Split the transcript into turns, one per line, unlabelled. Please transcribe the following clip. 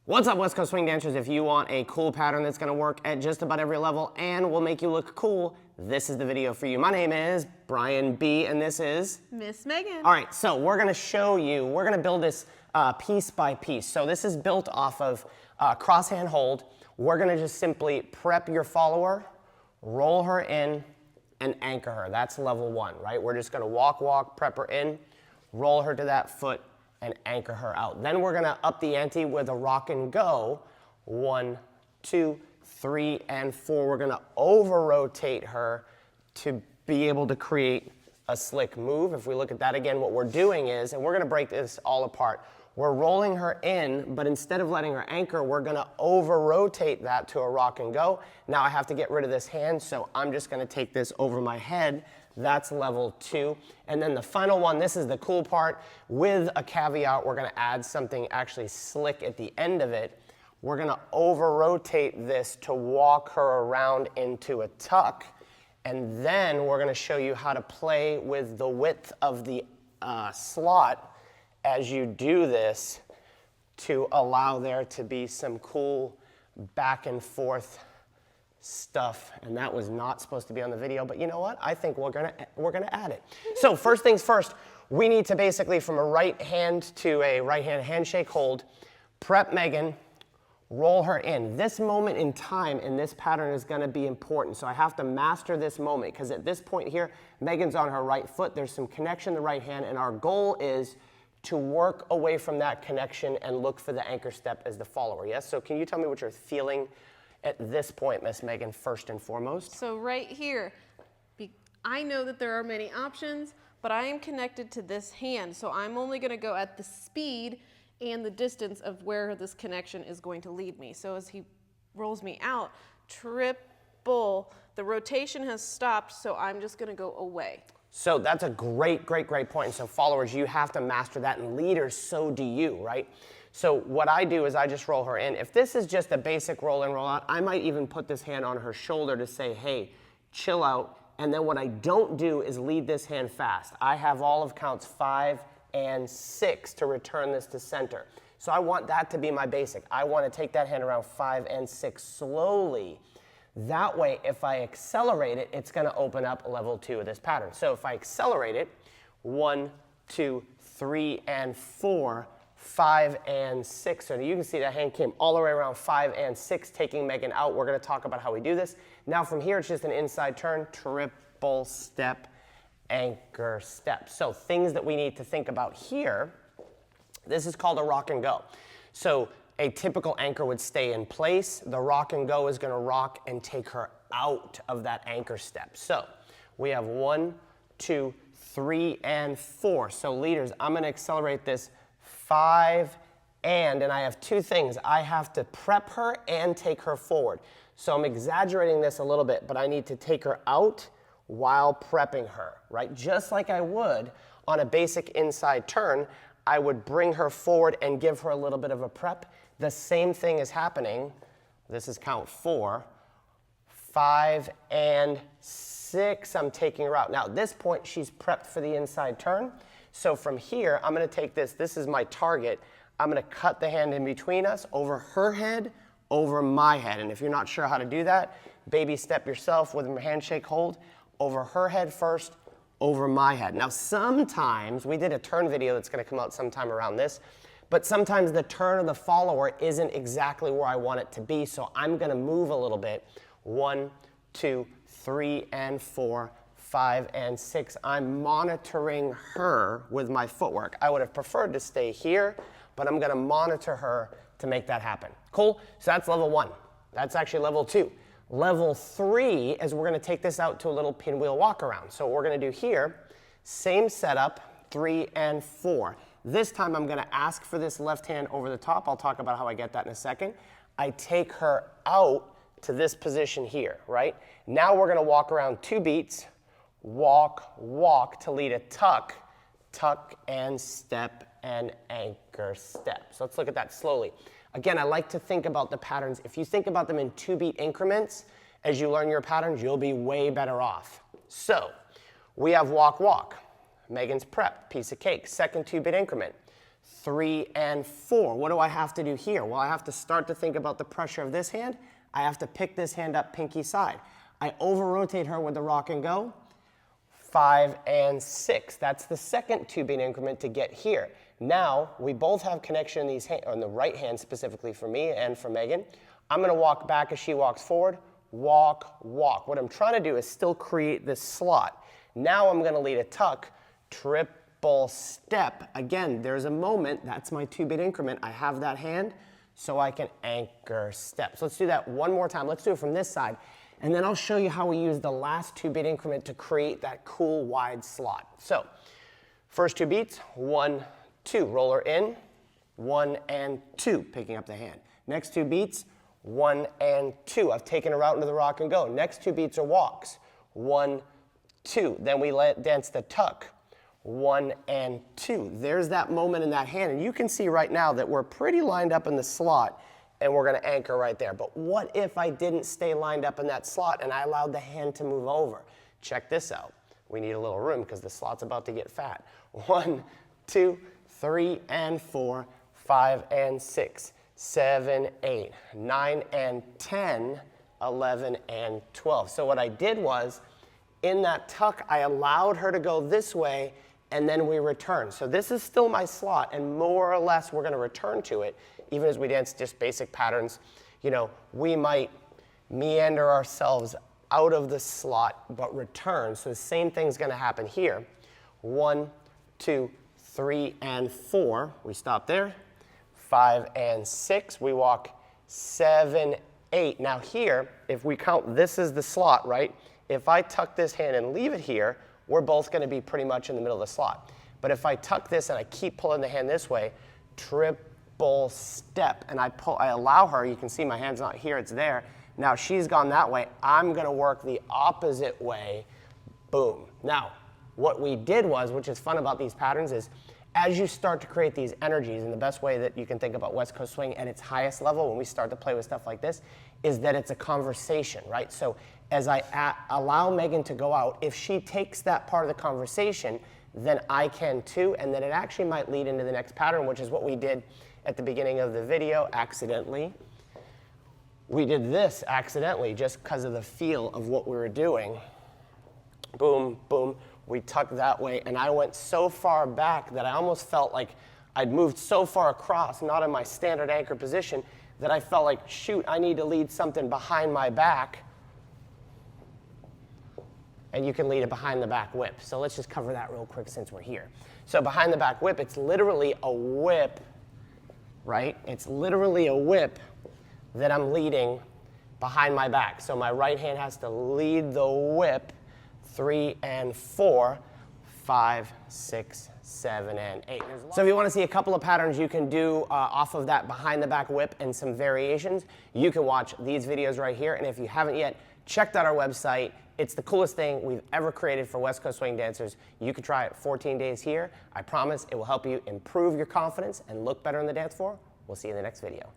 What's up, West Coast Swing Dancers? If you want a cool pattern that's gonna work at just about every level and will make you look cool, this is the video for you. My name is Brian B, and this is
Miss Megan.
All right, so we're gonna show you, we're gonna build this piece by piece. So this is built off of cross hand hold. We're gonna just simply prep your follower, roll her in, and anchor her. That's level one, right? We're just gonna walk, prep her in, roll her to that foot, and anchor her out. Then we're gonna up the ante with a rock and go. 1, 2, 3, and 4. We're gonna over rotate her to be able to create a slick move. If we look at that again, what we're doing is, and we're gonna break this all apart, we're rolling her in, but instead of letting her anchor, we're gonna over rotate that to a rock and go. Now I have to get rid of this hand, so I'm just gonna take this over my head. That's level 2. And then the final one, this is the cool part, with a caveat, we're gonna add something actually slick at the end of it. We're gonna over rotate this to walk her around into a tuck. And then we're gonna show you how to play with the width of the slot as you do this to allow there to be some cool back and forth stuff. And that was not supposed to be on the video, but you know what? I think we're gonna add it. So first things first, we need to basically, from a right hand to a right hand handshake hold, prep Megan, roll her in. This moment in time in this pattern is gonna be important. So I have to master this moment, because at this point here, Megan's on her right foot, there's some connection in the right hand, and our goal is to work away from that connection and look for the anchor step as the follower, yes? So can you tell me what you're feeling at this point, Miss Megan, first and foremost?
So right here, I know that there are many options, but I am connected to this hand, so I'm only gonna go at the speed and the distance of where this connection is going to lead me. So as he rolls me out, triple, the rotation has stopped, so I'm just gonna go away.
So that's a great point. And so followers, you have to master that, and leaders, so do you, right? So what I do is I just roll her in. If this is just a basic roll in, roll out, I might even put this hand on her shoulder to say, hey, chill out. And then what I don't do is lead this hand fast. I have all of counts 5 and 6 to return this to center. So I want that to be my basic. I want to take that hand around 5 and 6 slowly. That way, if I accelerate it, it's going to open up level 2 of this pattern. So if I accelerate it, 1, 2, 3, and 4, 5 and 6. So you can see that hand came all the way around 5 and 6, taking Megan out. We're going to talk about how we do this. Now from here, it's just an inside turn, triple step, anchor step. So things that we need to think about here, this is called a rock and go. So a typical anchor would stay in place. The rock and go is going to rock and take her out of that anchor step. So we have 1, 2, 3, and 4. So leaders, I'm going to accelerate this 5 and I have 2 things. I have to prep her and take her forward. So I'm exaggerating this a little bit, but I need to take her out while prepping her, right? Just like I would on a basic inside turn, I would bring her forward and give her a little bit of a prep. The same thing is happening. This is count 4, 5, and 6. I'm taking her out. Now at this point, she's prepped for the inside turn. So from here, I'm going to take this. This is my target. I'm going to cut the hand in between us, over her head, over my head. And if you're not sure how to do that, baby step yourself with a handshake hold. Over her head first, over my head. Now sometimes, we did a turn video that's going to come out sometime around this, but sometimes the turn of the follower isn't exactly where I want it to be, so I'm going to move a little bit. 1, 2, 3, and 4, 5, and 6. I'm monitoring her with my footwork. I would have preferred to stay here, but I'm going to monitor her to make that happen. Cool? So that's level 1. That's actually level 2. Level 3 is we're going to take this out to a little pinwheel walk around. So what we're going to do here, same setup, 3 and 4. This time I'm going to ask for this left hand over the top. I'll talk about how I get that in a second. I take her out to this position here, right? Now we're going to walk around 2 beats, walk to lead a tuck, tuck and step and anchor step. So let's look at that slowly. Again, I like to think about the patterns. If you think about them in 2-beat increments, as you learn your patterns, you'll be way better off. So we have walk. Megan's prep, piece of cake, second 2-bit increment. 3 and 4. What do I have to do here? Well, I have to start to think about the pressure of this hand. I have to pick this hand up pinky side. I over-rotate her with the rock and go. 5 and 6. That's the second 2-beat increment to get here. Now, we both have connection in these on the right hand specifically for me and for Megan. I'm going to walk back as she walks forward. Walk, walk. What I'm trying to do is still create this slot. Now I'm going to lead a tuck, triple step. Again, there's a moment, that's my 2-beat increment. I have that hand, so I can anchor step. So let's do that one more time. Let's do it from this side. And then I'll show you how we use the last 2-beat increment to create that cool wide slot. So, first 2 beats, 1, 2. Roller in, 1 and 2, picking up the hand. Next 2 beats, 1 and 2. I've taken her out into the rock and go. Next 2 beats are walks, 1, 2. Then we dance the tuck, 1 and 2. There's that moment in that hand, and you can see right now that we're pretty lined up in the slot, and we're going to anchor right there. But what if I didn't stay lined up in that slot and I allowed the hand to move over? Check this out. We need a little room because the slot's about to get fat. 1, 2, 3 and 4, 5 and 6, 7, 8, 9 and 10, 11 and 12. So what I did was, in that tuck, I allowed her to go this way, and then we return. So this is still my slot, and more or less we're going to return to it, even as we dance just basic patterns. You know, we might meander ourselves out of the slot, but return. So the same thing's going to happen here. 1, 2, 3 and 4. We stop there. 5 and 6. We walk 7, 8. Now here, if we count, this is the slot, right? If I tuck this hand and leave it here, we're both going to be pretty much in the middle of the slot. But if I tuck this and I keep pulling the hand this way, triple step, and I allow her, you can see my hand's not here, it's there. Now she's gone that way, I'm going to work the opposite way, boom. Now, what we did was, which is fun about these patterns, is as you start to create these energies, and the best way that you can think about West Coast swing at its highest level when we start to play with stuff like this is that it's a conversation, right? So as I allow Megan to go out, if she takes that part of the conversation, then I can too, and then it actually might lead into the next pattern, which is what we did at the beginning of the video accidentally. We did this accidentally just because of the feel of what we were doing. Boom, boom. We tucked that way, and I went so far back that I almost felt like I'd moved so far across, not in my standard anchor position, that I felt like, shoot, I need to lead something behind my back. And you can lead a behind the back whip. So let's just cover that real quick since we're here. So behind the back whip, it's literally a whip, right? It's literally a whip that I'm leading behind my back. So my right hand has to lead the whip, 3 and 4, 5, 6, 7, and 8. So if you want to see a couple of patterns you can do off of that behind the back whip and some variations, you can watch these videos right here. And if you haven't yet, check out our website. It's the coolest thing we've ever created for West Coast swing dancers. You can try it 14 days here. I promise it will help you improve your confidence and look better on the dance floor. We'll see you in the next video.